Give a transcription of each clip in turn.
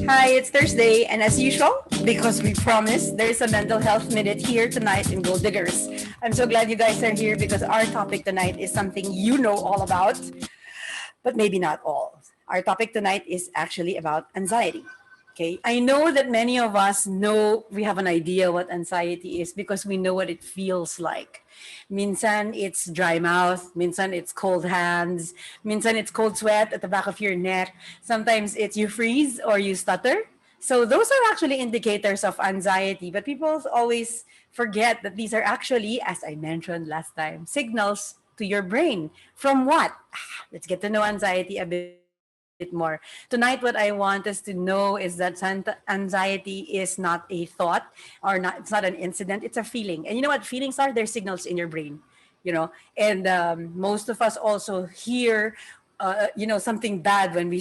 Hi, it's Thursday, and as usual, because we promised, there's a mental health minute here tonight in Gold Diggers. I'm so glad you guys are here because our topic tonight is something you know all about, but maybe not all. Our topic tonight is actually about anxiety. Okay, I know that many of us know we have an idea what anxiety is because we know what it feels like. Minsan it's dry mouth, minsan it's cold hands, minsan it's cold sweat at the back of your neck. Sometimes it's you freeze or you stutter. So those are actually indicators of anxiety, but people always forget that these are actually, as I mentioned last time, signals to your brain. From what? Let's get to know anxiety a bit more. Tonight, what I want us to know is that anxiety is not a thought or not, it's not an incident, it's a feeling. And you know what feelings are? They're signals in your brain, and most of us also hear something bad when we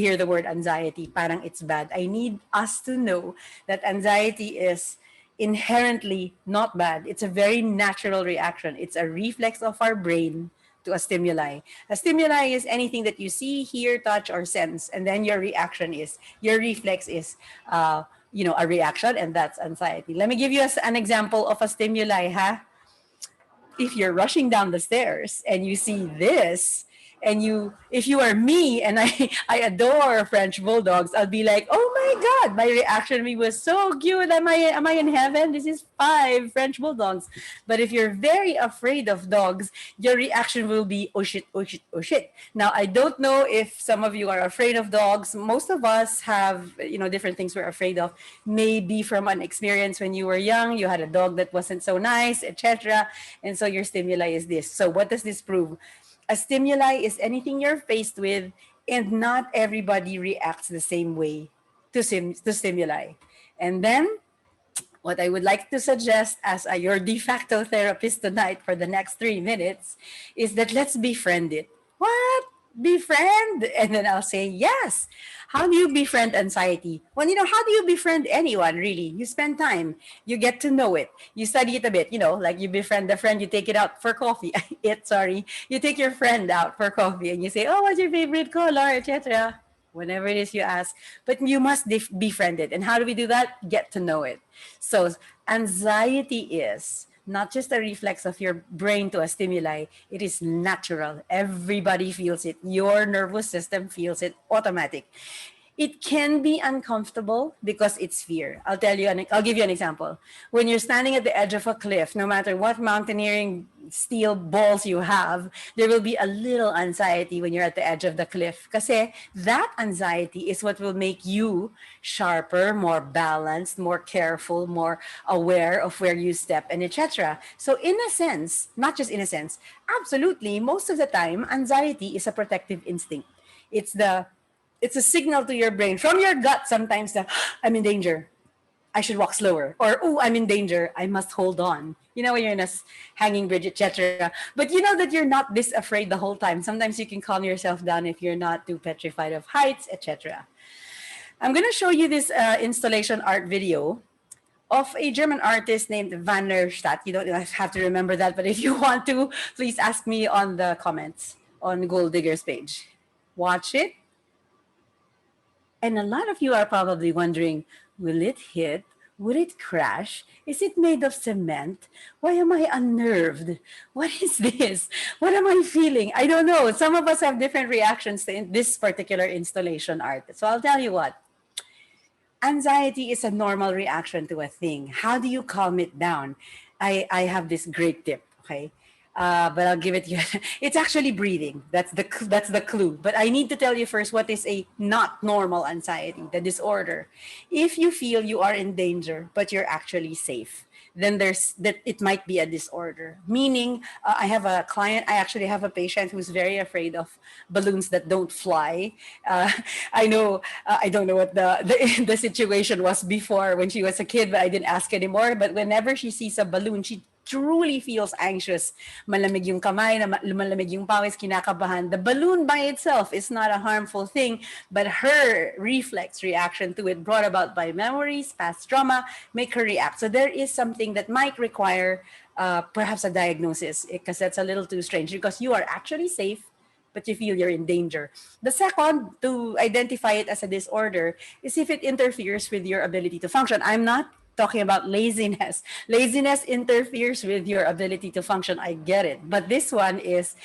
hear the word anxiety. Parang it's bad. I need us to know that anxiety is inherently not bad. It's a very natural reaction. It's a reflex of our brain to a stimuli. A stimuli is anything that you see, hear, touch, or sense, and then your reflex is, a reaction, and that's anxiety. Let me give you an example of a stimuli, huh? If you're rushing down the stairs and you see this, and if you are me and I adore French bulldogs, I'll be like, oh my god, my reaction to me was so cute. Am I in heaven? This is 5 French bulldogs. But if you're very afraid of dogs, your reaction will be, oh shit, oh shit, oh shit. Now I don't know if some of you are afraid of dogs. Most of us have different things we're afraid of. Maybe from an experience when you were young, you had a dog that wasn't so nice, etc. And so your stimuli is this. So what does this prove? A stimuli is anything you're faced with, and not everybody reacts the same way to stimuli. And then, what I would like to suggest as your de facto therapist tonight for the next 3 minutes is that let's befriend it. What? Befriend? And then I'll say, yes. How do you befriend anxiety? Well, how do you befriend anyone, really? You spend time, you get to know it, you study it a bit, like you befriend a friend, you take it out for coffee. You take your friend out for coffee and you say, oh, what's your favorite color, etc. Whenever it is you ask, but you must befriend it. And how do we do that? Get to know it. So anxiety is not just a reflex of your brain to a stimuli. It is natural. Everybody feels it. Your nervous system feels it. Automatic. It can be uncomfortable because it's fear. I'll give you an example. When you're standing at the edge of a cliff, no matter what mountaineering steel balls you have, there will be a little anxiety when you're at the edge of the cliff. Kasi that anxiety is what will make you sharper, more balanced, more careful, more aware of where you step, and etc. So in a sense, not just in a sense, absolutely, most of the time, anxiety is a protective instinct. It's a signal to your brain from your gut sometimes that I'm in danger. I should walk slower. Or, oh, I'm in danger. I must hold on. When you're in a hanging bridge, etc. But you know that you're not this afraid the whole time. Sometimes you can calm yourself down if you're not too petrified of heights, etc. I'm going to show you this installation art video of a German artist named Van der Stadt. You don't have to remember that, but if you want to, please ask me on the comments on Gold Digger's page. Watch it. And a lot of you are probably wondering, will it hit? Would it crash? Is it made of cement? Why am I unnerved? What is this? What am I feeling? I don't know. Some of us have different reactions to this particular installation art. So I'll tell you what. Anxiety is a normal reaction to a thing. How do you calm it down? I have this great tip, okay? But I'll give it to you. It's actually breathing. That's the clue. But I need to tell you first what is a not normal anxiety, the disorder. If you feel you are in danger, but you're actually safe, then it might be a disorder. Meaning, I have a client. I actually have a patient who's very afraid of balloons that don't fly. I know. I don't know what the situation was before when she was a kid, but I didn't ask anymore. But whenever she sees a balloon, she truly feels anxious. Malamig yung kamay, malamig yung pawis, kinakabahan. The balloon by itself is not a harmful thing, but her reflex reaction to it, brought about by memories, past trauma, make her react. So there is something that might require perhaps a diagnosis, because that's a little too strange, because you are actually safe, but you feel you're in danger. The second, to identify it as a disorder, is if it interferes with your ability to function. I'm not talking about laziness. Laziness interferes with your ability to function. I get it. But this one is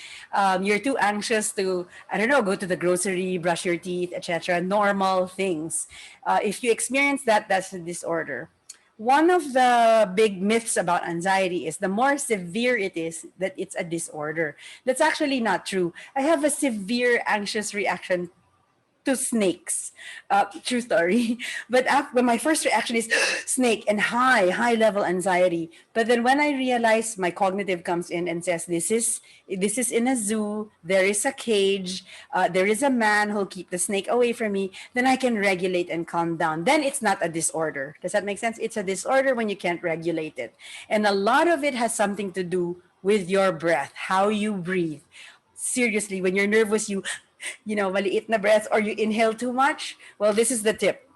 you're too anxious to, I don't know, go to the grocery, brush your teeth, etc. Normal things. If you experience that, that's a disorder. One of the big myths about anxiety is the more severe it is, that it's a disorder. That's actually not true. I have a severe anxious reaction to snakes. True story. But when my first reaction is snake and high level anxiety. But then when I realize, my cognitive comes in and says, this is in a zoo. There is a cage. There is a man who'll keep the snake away from me. Then I can regulate and calm down. Then it's not a disorder. Does that make sense? It's a disorder when you can't regulate it. And a lot of it has something to do with your breath, how you breathe. Seriously, when you're nervous, maliit na breath, or you inhale too much. Well, this is the tip.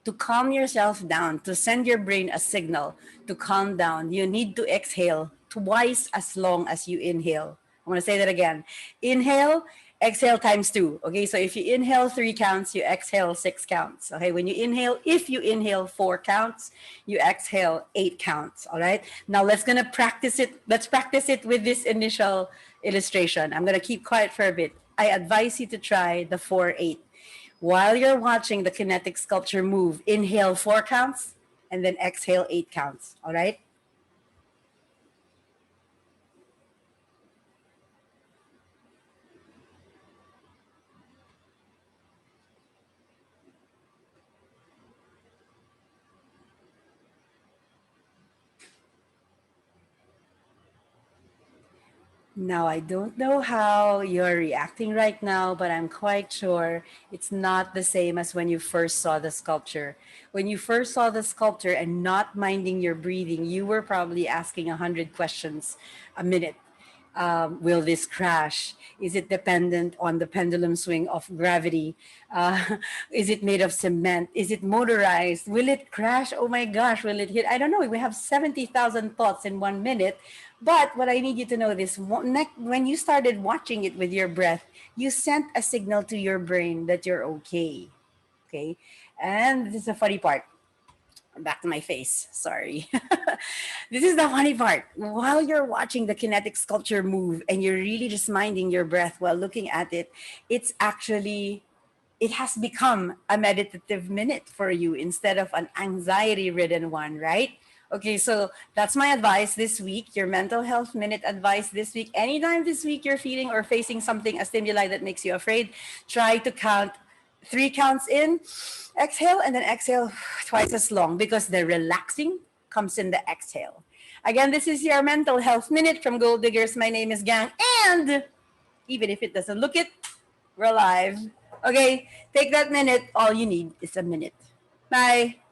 To calm yourself down, to send your brain a signal to calm down, you need to exhale twice as long as you inhale. I'm going to say that again. Inhale, exhale times two. Okay, so if you inhale 3 counts, you exhale 6 counts. Okay, when you inhale, if you inhale 4 counts, you exhale 8 counts. All right, now let's practice it. Let's practice it with this initial illustration. I'm going to keep quiet for a bit. I advise you to try the 4-8. While you're watching the kinetic sculpture move, inhale 4 counts and then exhale 8 counts. All right. Now, I don't know how you're reacting right now, but I'm quite sure it's not the same as when you first saw the sculpture. When you first saw the sculpture and not minding your breathing, you were probably asking 100 questions a minute. Will this crash? Is it dependent on the pendulum swing of gravity? Is it made of cement? Is it motorized? Will it crash? Oh my gosh, will it hit? I don't know. We have 70,000 thoughts in 1 minute. But what I need you to know is when you started watching it with your breath, you sent a signal to your brain that you're okay. Okay. And this is the funny part. Back to my face. Sorry. This is the funny part. While you're watching the kinetic sculpture move and you're really just minding your breath while looking at it, it has become a meditative minute for you instead of an anxiety ridden one, right? Okay, so that's my advice this week, your mental health minute advice this week. Anytime this week you're feeling or facing something, a stimuli that makes you afraid, try to count 3 counts in, exhale, and then exhale twice as long, because the relaxing comes in the exhale. Again, this is your mental health minute from Gold Diggers. My name is Gang, and even if it doesn't look it, we're live. Okay, take that minute. All you need is a minute. Bye.